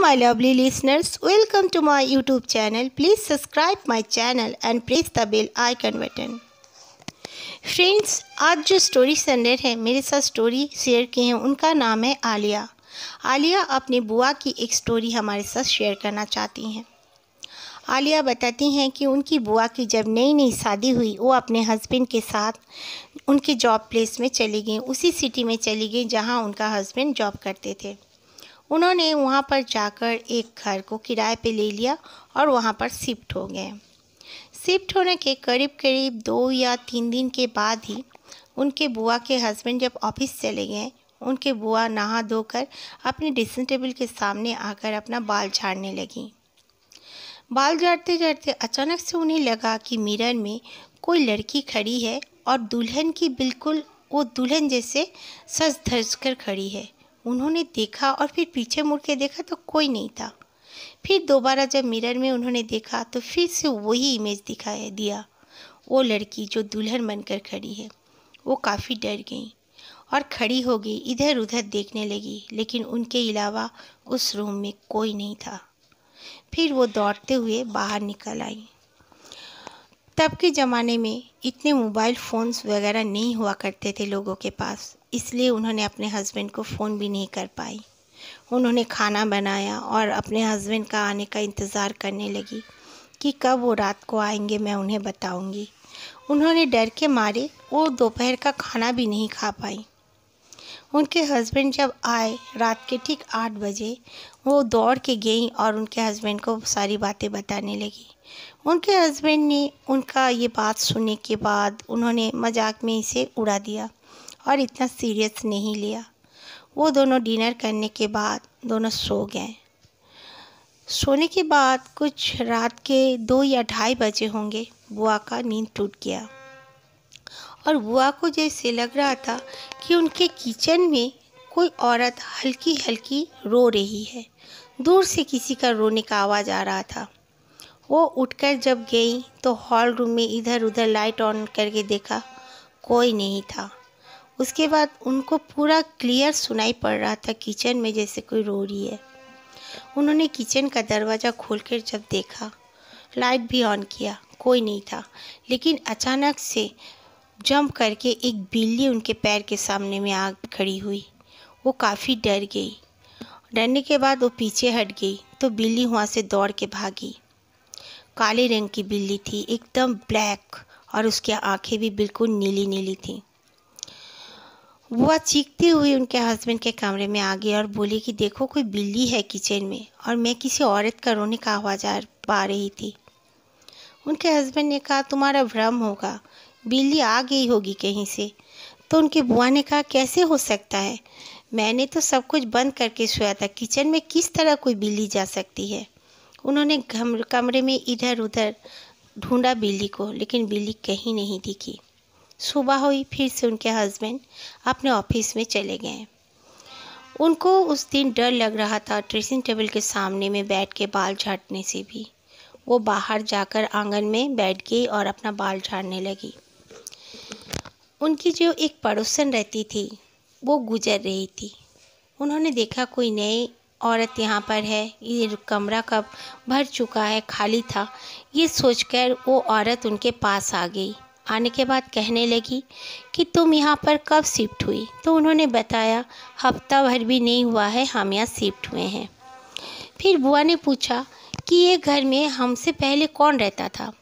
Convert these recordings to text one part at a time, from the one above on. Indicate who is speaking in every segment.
Speaker 1: my lovely listeners, welcome to my YouTube channel. Please subscribe my channel and press the bell icon button. Friends, आज जो story sender है मेरे साथ story share की हैं उनका नाम है आलिया। आलिया अपनी बुआ की एक स्टोरी हमारे साथ शेयर करना चाहती हैं। आलिया बताती हैं कि उनकी बुआ की जब नई नई शादी हुई वो अपने हस्बैंड के साथ उनके जॉब प्लेस में चली गई, उसी सिटी में चली गई जहां उनका हस्बैंड जॉब करते थे। उन्होंने वहां पर जाकर एक घर को किराए पे ले लिया और वहां पर शिफ्ट हो गए। शिफ्ट होने के करीब करीब 2 या 3 दिन के बाद ही उनके बुआ के हस्बैंड जब ऑफिस चले गए, उनके बुआ नहा धोकर अपने ड्रेसिंग टेबल के सामने आकर अपना बाल झाड़ने लगी। बाल झाड़ते झाड़ते अचानक से उन्हें लगा कि मिरर में कोई लड़की खड़ी है और दुल्हन की बिल्कुल वो दुल्हन जैसे सज धज कर खड़ी है। उन्होंने देखा और फिर पीछे मुड़ के देखा तो कोई नहीं था। फिर दोबारा जब मिरर में उन्होंने देखा तो फिर से वही इमेज दिखाई दिया। वो लड़की जो दुल्हन बनकर खड़ी है, वो काफ़ी डर गई और खड़ी हो गई, इधर उधर देखने लगी, लेकिन उनके अलावा उस रूम में कोई नहीं था। फिर वो दौड़ते हुए बाहर निकल आई। तब के ज़माने में इतने मोबाइल फ़ोन्स वगैरह नहीं हुआ करते थे लोगों के पास, इसलिए उन्होंने अपने हस्बैंड को फ़ोन भी नहीं कर पाई। उन्होंने खाना बनाया और अपने हस्बैंड का आने का इंतज़ार करने लगी कि कब वो रात को आएंगे, मैं उन्हें बताऊंगी। उन्होंने डर के मारे वो दोपहर का खाना भी नहीं खा पाई। उनके हस्बैंड जब आए रात के ठीक 8 बजे, वो दौड़ के गई और उनके हस्बैंड को सारी बातें बताने लगी। उनके हस्बैंड ने उनका ये बात सुनने के बाद उन्होंने मजाक में इसे उड़ा दिया और इतना सीरियस नहीं लिया। वो दोनों डिनर करने के बाद दोनों सो गए। सोने के बाद कुछ रात के 2 या 2:30 बजे होंगे, बुआ का नींद टूट गया और बुआ को जैसे लग रहा था कि उनके किचन में कोई औरत हल्की हल्की रो रही है। दूर से किसी का रोने का आवाज़ आ रहा था। वो उठकर जब गई तो हॉल रूम में इधर उधर लाइट ऑन करके देखा, कोई नहीं था। उसके बाद उनको पूरा क्लियर सुनाई पड़ रहा था किचन में जैसे कोई रो रही है। उन्होंने किचन का दरवाज़ा खोलकर जब देखा, लाइट भी ऑन किया, कोई नहीं था। लेकिन अचानक से जंप करके एक बिल्ली उनके पैर के सामने में आ खड़ी हुई। वो काफ़ी डर गई। डरने के बाद वो पीछे हट गई तो बिल्ली वहाँ से दौड़ के भागी। काले रंग की बिल्ली थी, एकदम ब्लैक, और उसकी आंखें भी बिल्कुल नीली नीली थी। बुआ चीखती हुई उनके हस्बैंड के कमरे में आ गई और बोली कि देखो, कोई बिल्ली है किचन में और मैं किसी औरत का रोने का आवाज़ पा रही थी। उनके हस्बैंड ने कहा, तुम्हारा भ्रम होगा, बिल्ली आ गई होगी कहीं से। तो उनकी बुआ ने कहा, कैसे हो सकता है, मैंने तो सब कुछ बंद करके सोया था, किचन में किस तरह कोई बिल्ली जा सकती है। उन्होंने कमरे में इधर उधर ढूंढा बिल्ली को, लेकिन बिल्ली कहीं नहीं दिखी। सुबह हुई, फिर से उनके हस्बैंड अपने ऑफिस में चले गए। उनको उस दिन डर लग रहा था ड्रेसिंग टेबल के सामने में बैठ के बाल झाड़ने से भी। वो बाहर जाकर आंगन में बैठ गई और अपना बाल झाड़ने लगी। उनकी जो एक पड़ोसन रहती थी वो गुजर रही थी। उन्होंने देखा कोई नई औरत यहाँ पर है, ये कमरा कब भर चुका है, खाली था। ये सोचकर वो औरत उनके पास आ गई। आने के बाद कहने लगी कि तुम यहाँ पर कब शिफ्ट हुई। तो उन्होंने बताया, हफ्ता भर भी नहीं हुआ है, हम यहाँ शिफ्ट हुए हैं। फिर बुआ ने पूछा कि ये घर में हमसे पहले कौन रहता था।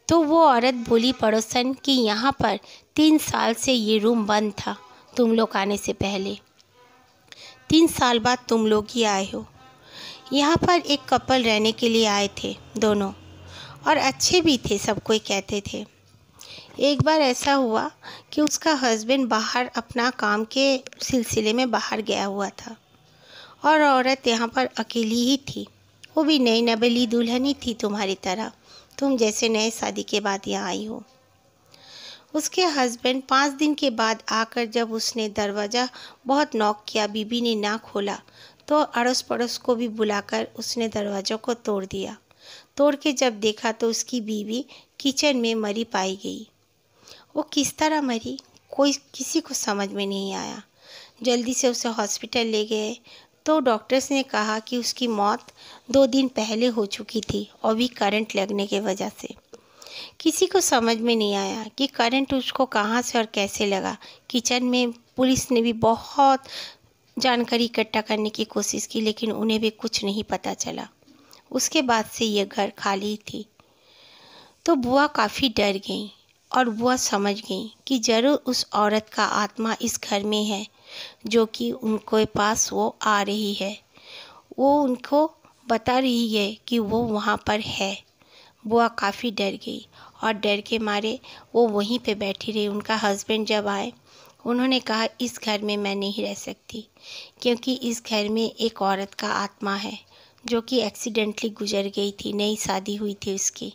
Speaker 1: तो वो औरत बोली पड़ोसन कि यहाँ पर 3 साल से ये रूम बंद था, तुम लोग आने से पहले। 3 साल बाद तुम लोग ही आए हो। यहाँ पर एक कपल रहने के लिए आए थे दोनों, और अच्छे भी थे, सब कोई कहते थे। एक बार ऐसा हुआ कि उसका हस्बैंड बाहर अपना काम के सिलसिले में बाहर गया हुआ था और औरत यहाँ पर अकेली ही थी। वो भी नई नवेली दुल्हन ही थी, तुम्हारी तरह, तुम जैसे नए शादी के बाद यहाँ आई हो। उसके हस्बैंड 5 दिन के बाद आकर जब उसने दरवाज़ा बहुत नॉक किया, बीबी ने ना खोला तो अड़ोस पड़ोस को भी बुलाकर उसने दरवाज़ों को तोड़ दिया। तोड़ के जब देखा तो उसकी बीवी किचन में मरी पाई गई। वो किस तरह मरी, किसी को समझ में नहीं आया। जल्दी से उसे हॉस्पिटल ले गए तो डॉक्टर्स ने कहा कि उसकी मौत 2 दिन पहले हो चुकी थी और भी करंट लगने की वजह से। किसी को समझ में नहीं आया कि करंट उसको कहाँ से और कैसे लगा। किचन में पुलिस ने भी बहुत जानकारी इकट्ठा करने की कोशिश की, लेकिन उन्हें भी कुछ नहीं पता चला। उसके बाद से ये घर खाली थी। तो बुआ काफ़ी डर गई और बुआ समझ गई कि ज़रूर उस औरत का आत्मा इस घर में है, जो कि उनके पास वो आ रही है। वो उनको बता रही है कि वो वहाँ पर है। बुआ काफ़ी डर गई और डर के मारे वो वहीं पे बैठी रही। उनका हस्बैंड जब आए, उन्होंने कहा इस घर में मैं नहीं रह सकती, क्योंकि इस घर में एक औरत का आत्मा है जो कि एक्सीडेंटली गुजर गई थी, नई शादी हुई थी उसकी।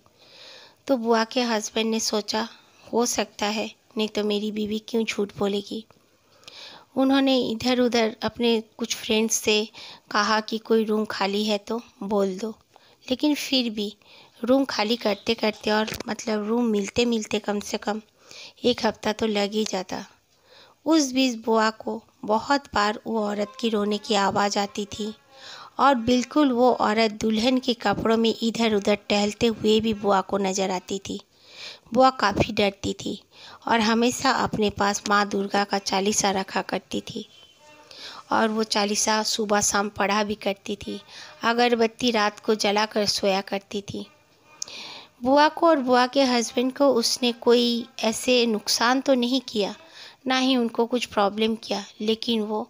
Speaker 1: तो बुआ के हस्बैंड ने सोचा हो सकता है, नहीं तो मेरी बीवी क्यों झूठ बोलेगी। उन्होंने इधर उधर अपने कुछ फ्रेंड्स से कहा कि कोई रूम खाली है तो बोल दो, लेकिन फिर भी रूम खाली करते करते और मतलब रूम मिलते मिलते कम से कम 1 हफ्ता तो लग ही जाता। उस बीच बुआ को बहुत बार वो औरत की रोने की आवाज़ आती थी और बिल्कुल वो औरत दुल्हन के कपड़ों में इधर उधर टहलते हुए भी बुआ को नज़र आती थी। बुआ काफ़ी डरती थी और हमेशा अपने पास माँ दुर्गा का चालीसा रखा करती थी और वो चालीसा सुबह शाम पढ़ा भी करती थी। अगरबत्ती रात को जला कर सोया करती थी। बुआ को और बुआ के हस्बैंड को उसने कोई ऐसे नुकसान तो नहीं किया, ना ही उनको कुछ प्रॉब्लम किया, लेकिन वो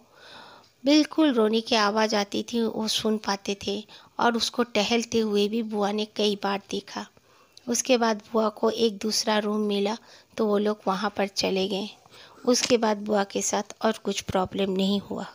Speaker 1: बिल्कुल रोने की आवाज़ आती थी वो सुन पाते थे और उसको टहलते हुए भी बुआ ने कई बार देखा। उसके बाद बुआ को एक दूसरा रूम मिला तो वो लोग वहाँ पर चले गए। उसके बाद बुआ के साथ और कुछ प्रॉब्लम नहीं हुआ।